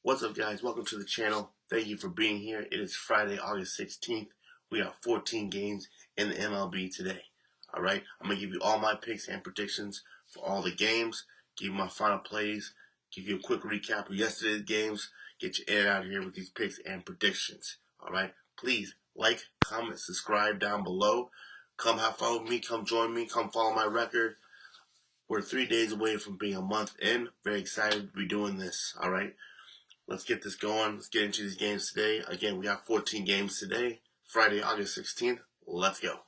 What's up, guys? Welcome to the channel. Thank you for being here. It is Friday, August 16th. We have 14 games in the MLB today. All right, I'm going to give you all my picks and predictions for all the games, give you my final plays, give you a quick recap of yesterday's games, get your air out of here with these picks and predictions. All right, please like, comment, subscribe down below. Come have fun with me. Come join me. Come follow my record. We're 3 days away from being a month in. Very excited to be doing this. All right. Let's get this going. Let's get into these games today. Again, we have 14 games today. Friday, August 16th. Let's go.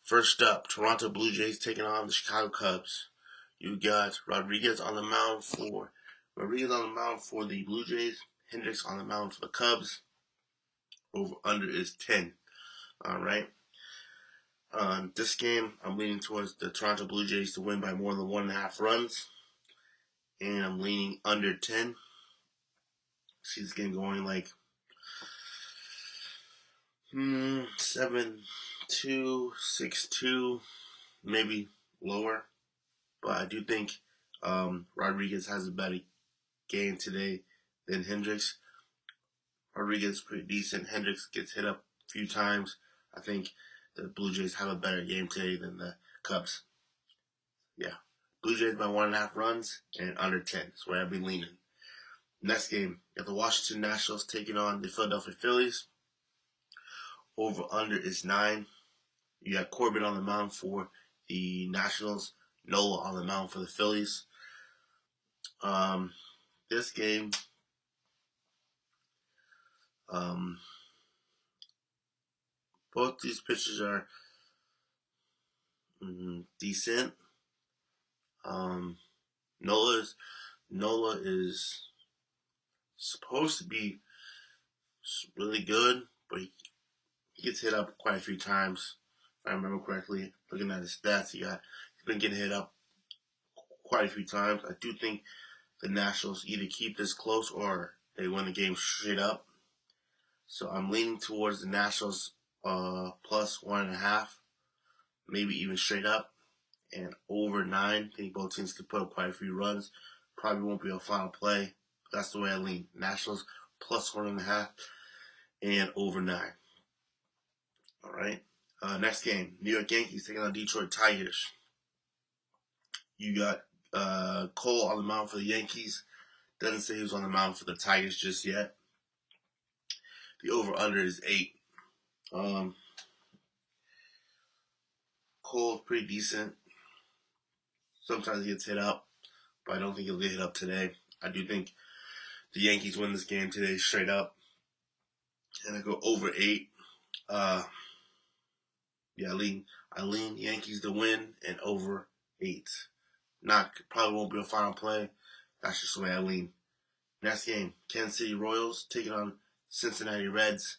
First up, Toronto Blue Jays taking on the Chicago Cubs. You got Rodriguez on the mound for the Blue Jays. Hendricks on the mound for the Cubs. Over under is 10. All right. This game, I'm leaning towards the Toronto Blue Jays to win by more than 1.5 runs. And I'm leaning under 10. See this game going like 7-2, 6-2, maybe lower. But I do think Rodriguez has a better game today than Hendricks. Rodriguez is pretty decent. Hendricks gets hit up a few times. I think the Blue Jays have a better game today than the Cubs. Yeah. Blue Jays by 1.5 runs and under 10. That's where I'd be leaning. Next game, you got the Washington Nationals taking on the Philadelphia Phillies. Over under is 9. You got Corbin on the mound for the Nationals. Nola on the mound for the Phillies. This game, both these pitchers are decent. Nola is supposed to be really good, but he gets hit up quite a few times. If I remember correctly, looking at his stats, he's been getting hit up quite a few times. I do think the Nationals either keep this close or they win the game straight up. So I'm leaning towards the Nationals plus 1.5, maybe even straight up, and over 9. I think both teams could put up quite a few runs. Probably won't be a final play. But that's the way I lean. Nationals plus 1.5 and over 9. All right. Next game, New York Yankees taking on Detroit Tigers. You got Cole on the mound for the Yankees. Doesn't say he was on the mound for the Tigers just yet. The over-under is 8. Cole's pretty decent. Sometimes he gets hit up, but I don't think he'll get hit up today. I do think the Yankees win this game today straight up. And I go over 8. I lean Yankees to win and over 8. Probably won't be a final play. That's just the way I lean. Next game, Kansas City Royals taking on Cincinnati Reds.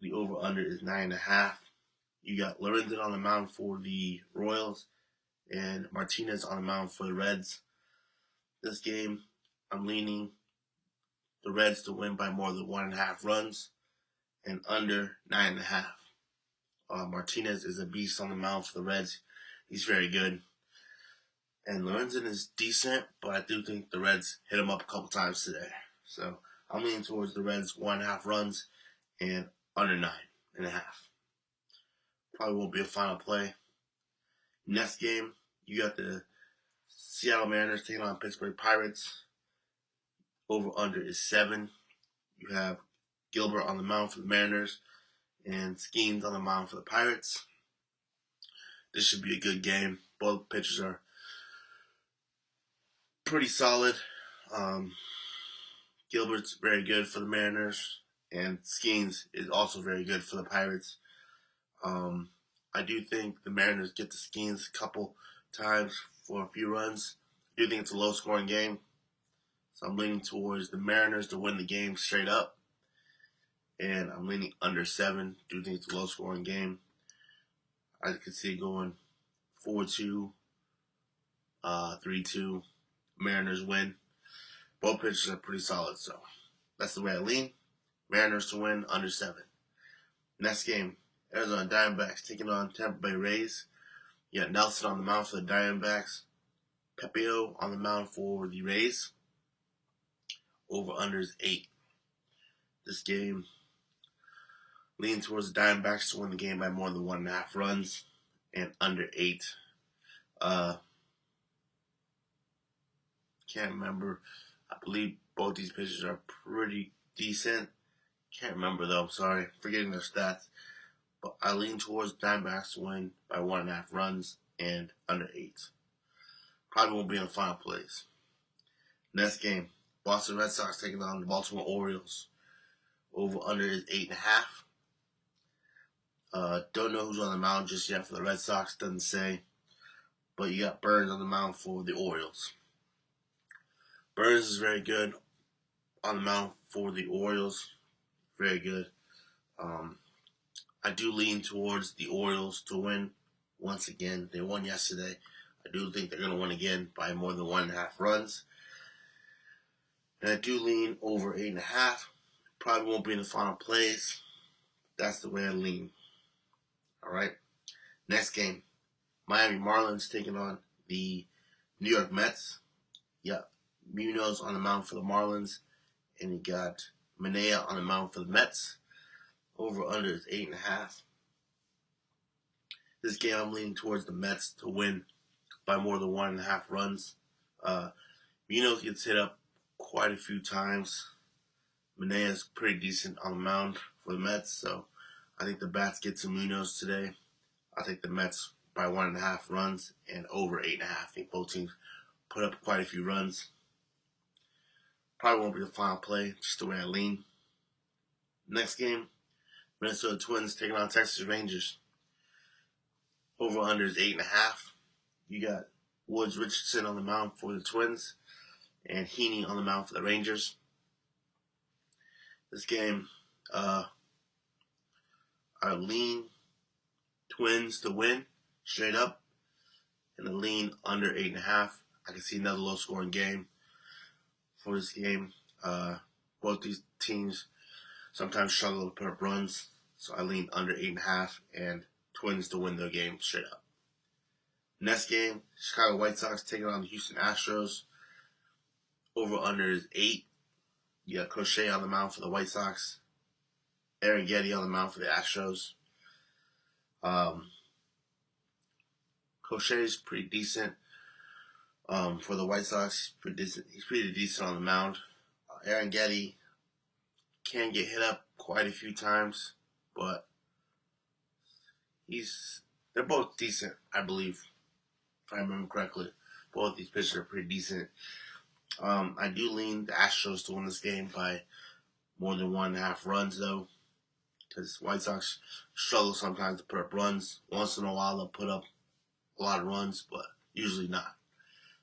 The over-under is 9.5. You got Lorenzen on the mound for the Royals and Martinez on the mound for the Reds. This game, I'm leaning the Reds to win by more than 1.5 runs and under 9.5. Martinez is a beast on the mound for the Reds. He's very good. And Lorenzen is decent, but I do think the Reds hit him up a couple times today. So I'm leaning towards the Reds 1.5 runs and under 9.5. Probably won't be a final play. Next game, you got the Seattle Mariners taking on Pittsburgh Pirates. Over under is 7. You have Gilbert on the mound for the Mariners and Skeens on the mound for the Pirates. This should be a good game. Both pitchers are pretty solid. Gilbert's very good for the Mariners, and Skeens is also very good for the Pirates. I do think the Mariners get to Skeens a couple times for a few runs. I do think it's a low-scoring game, so I'm leaning towards the Mariners to win the game straight up, and I'm leaning under 7. I do think it's a low-scoring game. I could see it going 4-2, 3-2. Mariners win. Both pitchers are pretty solid, so that's the way I lean. Mariners to win, under 7. Next game, Arizona Diamondbacks taking on Tampa Bay Rays. You got Nelson on the mound for the Diamondbacks. Pepio on the mound for the Rays. Over-under is 8. This game leaning towards the Diamondbacks to win the game by more than 1.5 runs and under 8. Can't remember. I believe both these pitchers are pretty decent. Can't remember though. I'm sorry. Forgetting their stats. But I lean towards Diamondbacks to win by 1.5 runs and under 8. Probably won't be in the final place. Next game, Boston Red Sox taking on the Baltimore Orioles. Over-under is 8.5. Don't know who's on the mound just yet for the Red Sox. Doesn't say. But you got Burns on the mound for the Orioles. Burns is very good on the mound for the Orioles. Very good. I do lean towards the Orioles to win once again. They won yesterday. I do think they're going to win again by more than 1.5 runs. And I do lean over 8.5. Probably won't be in the final place. That's the way I lean. All right. Next game, Miami Marlins taking on the New York Mets. Yeah, Munoz on the mound for the Marlins, and you got Manaea on the mound for the Mets. Over-under is 8.5. This game I'm leaning towards the Mets to win by more than 1.5 runs. Munoz gets hit up quite a few times. Manaea is pretty decent on the mound for the Mets, so I think the bats get to Munoz today. I think the Mets by 1.5 runs and over 8.5. I think both teams put up quite a few runs. Probably won't be the final play, just the way I lean. Next game, Minnesota Twins taking on Texas Rangers. Over-under is 8.5. You got Woods Richardson on the mound for the Twins and Heaney on the mound for the Rangers. This game, I lean Twins to win straight up, and I lean under 8.5. I can see another low-scoring game for this game. Both these teams sometimes struggle to put up runs, so I lean under 8.5 and Twins to win their game straight up. Next game, Chicago White Sox taking on the Houston Astros. Over-under is 8. You got Crochet on the mound for the White Sox. Aaron Getty on the mound for the Astros. Crochet is pretty decent for the White Sox. He's pretty decent on the mound. Aaron Getty can get hit up quite a few times, but they're both decent, I believe, if I remember correctly. Both these pitchers are pretty decent. I do lean the Astros to win this game by more than 1.5 runs, though, because White Sox struggle sometimes to put up runs. Once in a while, they'll put up a lot of runs, but usually not.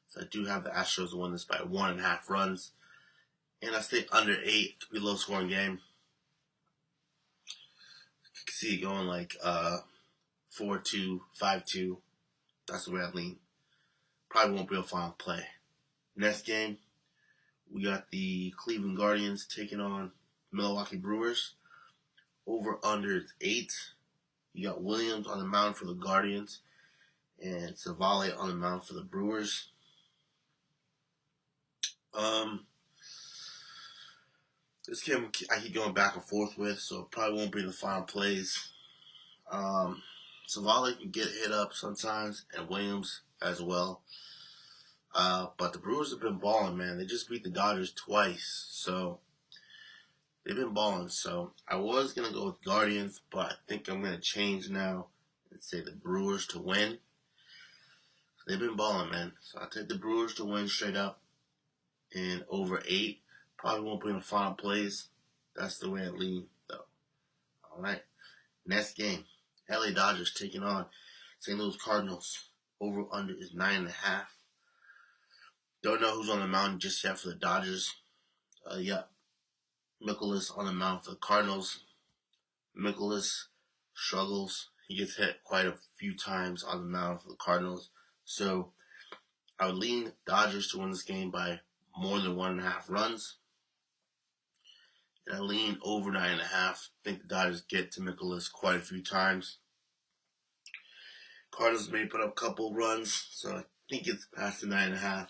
So I do have the Astros to win this by 1.5 runs. And I stay under 8. It could be a low-scoring game. You can see it going like 4-2, 5-2. That's the way I lean. Probably won't be a final play. Next game, we got the Cleveland Guardians taking on Milwaukee Brewers. Over-under is 8. You got Williams on the mound for the Guardians and Savale on the mound for the Brewers. This game I keep going back and forth with, so it probably won't be in the final plays. Savale can get hit up sometimes, and Williams as well. But the Brewers have been balling, man. They just beat the Dodgers twice, so they've been balling. So I was going to go with Guardians, but I think I'm going to change now and say the Brewers to win. They've been balling, man. So I'll take the Brewers to win straight up and over 8. Probably won't be in the final plays. That's the way I lean, though. All right. Next game, LA Dodgers taking on St. Louis Cardinals. Over-under is 9.5. Don't know who's on the mound just yet for the Dodgers. Nicholas on the mound for the Cardinals. Nicholas struggles. He gets hit quite a few times on the mound for the Cardinals. So I would lean Dodgers to win this game by more than 1.5 runs. And I lean over 9.5. I think the Dodgers get to Nicholas quite a few times. Cardinals may put up a couple runs, so I think it's past the 9.5.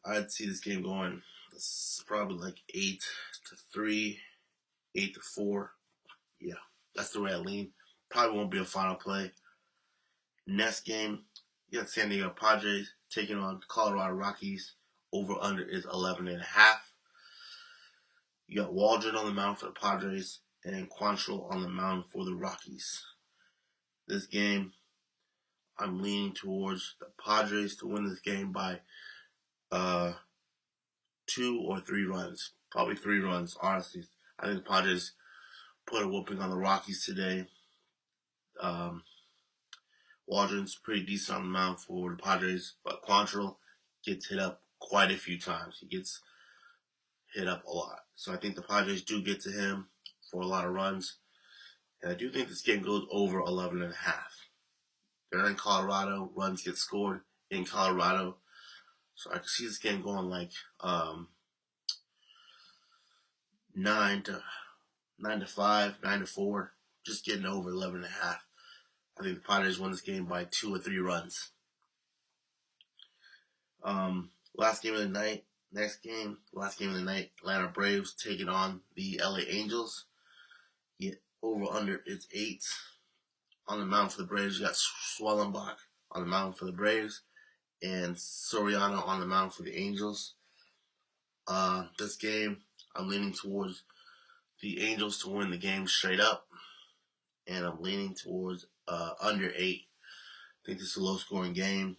I'd see this game going. It's probably like 8-3, 8-4. Yeah, that's the way I lean. Probably won't be a final play. Next game, you got San Diego Padres taking on Colorado Rockies. Over under is 11.5. You got Waldron on the mound for the Padres and Quantrill on the mound for the Rockies. This game, I'm leaning towards the Padres to win this game by 2 or 3 runs. Probably 3 runs, honestly. I think the Padres put a whooping on the Rockies today. Waldron's pretty decent on the mound for the Padres, but Quantrill gets hit up quite a few times. He gets hit up a lot. So I think the Padres do get to him for a lot of runs. And I do think this game goes over 11.5. They're in Colorado. Runs get scored in Colorado. So I can see this game going like 9-5, 9-4. Just getting over 11.5. I think the Padres won this game by 2 or 3 runs. Last game of the night. Last game of the night. Atlanta Braves taking on the LA Angels. Over under is 8. On the mound for the Braves, you got Swellenbach on the mound for the Braves and Soriano on the mound for the Angels. This game, I'm leaning towards the Angels to win the game straight up, and I'm leaning towards under 8. I think this is a low-scoring game.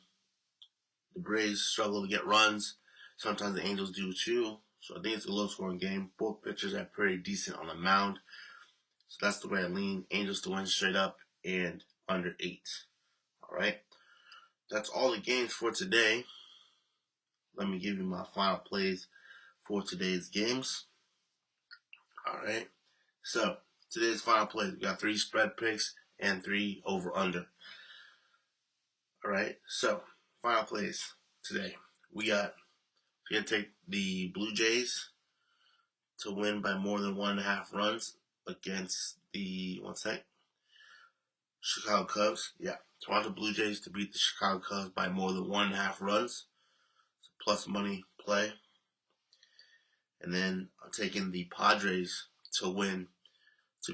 The Braves struggle to get runs. Sometimes the Angels do too. So I think it's a low-scoring game. Both pitchers are pretty decent on the mound. So that's the way I lean. Angels to win straight up and under 8. All right. That's all the games for today. Let me give you my final plays for today's games. All right. So today's final plays, we got 3 spread picks and 3 over/under. All right. So final plays today, we're gonna take the Blue Jays to win by more than 1.5 runs against the Chicago Cubs. Yeah, Toronto Blue Jays to beat the Chicago Cubs by more than 1.5 runs. It's a plus money play. And then I'm taking the Padres to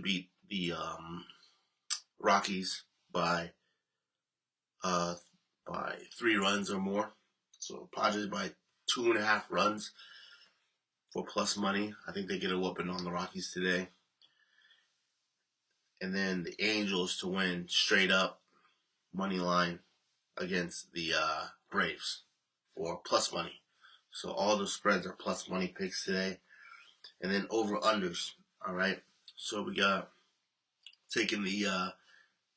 beat the Rockies by 3 runs or more. So Padres by 2.5 runs for plus money. I think they get a whooping on the Rockies today. And then the Angels to win straight up money line against the Braves for plus money. So all the spreads are plus money picks today. And then over-unders. All right. So we got taking the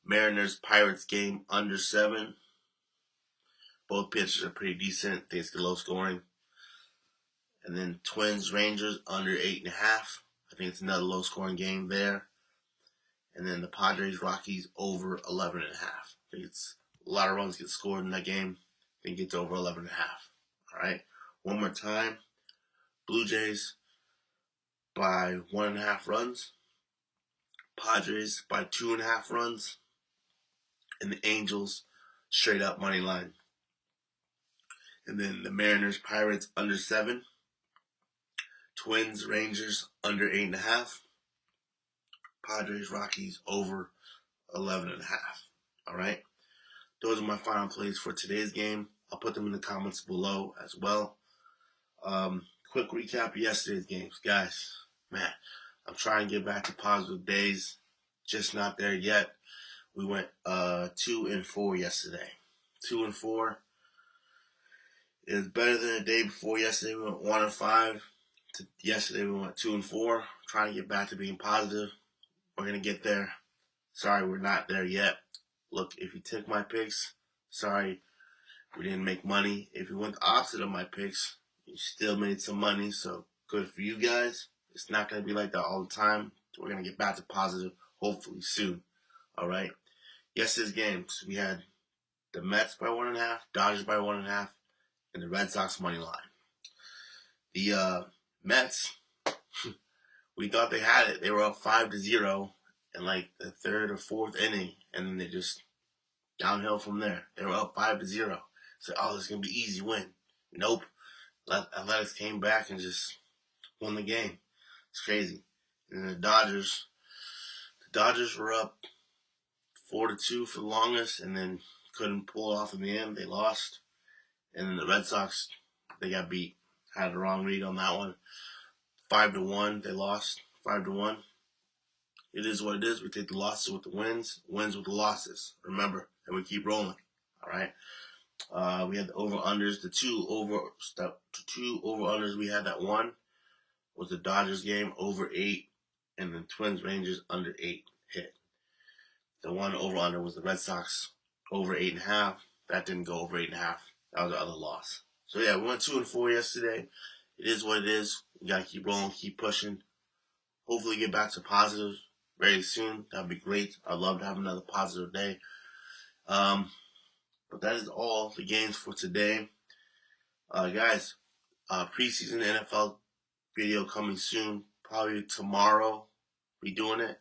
Mariners-Pirates game under 7. Both pitchers are pretty decent. I think it's low scoring. And then Twins-Rangers under 8.5. I think it's another low scoring game there. And then the Padres-Rockies over 11.5. I think it's a lot of runs get scored in that game. I think it's over 11.5. All right. One more time. Blue Jays by 1.5 runs. Padres by 2.5 runs. And the Angels straight up money line. And then the Mariners-Pirates under 7. Twins-Rangers under 8.5. Padres-Rockies over 11.5. All right. Those are my final plays for today's game. I'll put them in the comments below as well. Quick recap of yesterday's games. Guys, man, I'm trying to get back to positive days. Just not there yet. We went 2-4 yesterday. 2-4 is better than the day before. Yesterday we went 1-5. Yesterday we went 2-4. Trying to get back to being positive. We're going to get there. Sorry, we're not there yet. Look, if you took my picks, sorry, we didn't make money. If you went the opposite of my picks, you still made some money. So good for you guys. It's not going to be like that all the time. We're going to get back to positive hopefully soon. All right. Yesterday's games, we had the Mets by 1.5, Dodgers by 1.5, and the Red Sox money line. The Mets, we thought they had it. They were up 5-0 in like the 3rd or 4th inning, and then they just downhill from there. They were up 5-0. So, oh, this is gonna be easy win. Nope. Athletics came back and just won the game. It's crazy. And the Dodgers were up 4-2 for the longest, and then couldn't pull it off in the end. They lost, and then the Red Sox, they got beat. Had the wrong read on that one. 5-1, they lost 5-1. It is what it is. We take the losses with the wins with the losses. Remember, and we keep rolling. All right. We had the over-unders. The two over-unders we had that one was the Dodgers game over 8, and then Twins Rangers under 8 hit. The one over-under was the Red Sox over 8.5. That didn't go over 8.5. That was the other loss. So yeah, we went 2-4 yesterday. It is what it is. We gotta keep rolling, keep pushing. Hopefully get back to positive very soon. That'd be great. I'd love to have another positive day. But that is all the games for today. Guys, preseason NFL video coming soon. Probably tomorrow. Be doing it.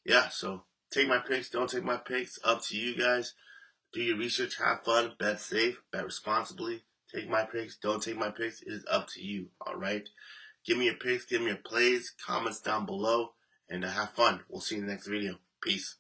Yeah, so take my picks, don't take my picks. Up to you guys. Do your research, have fun, bet safe, bet responsibly. Take my picks, don't take my picks. It is up to you, all right? Give me your picks, give me your plays, comments down below, and have fun. We'll see you in the next video. Peace.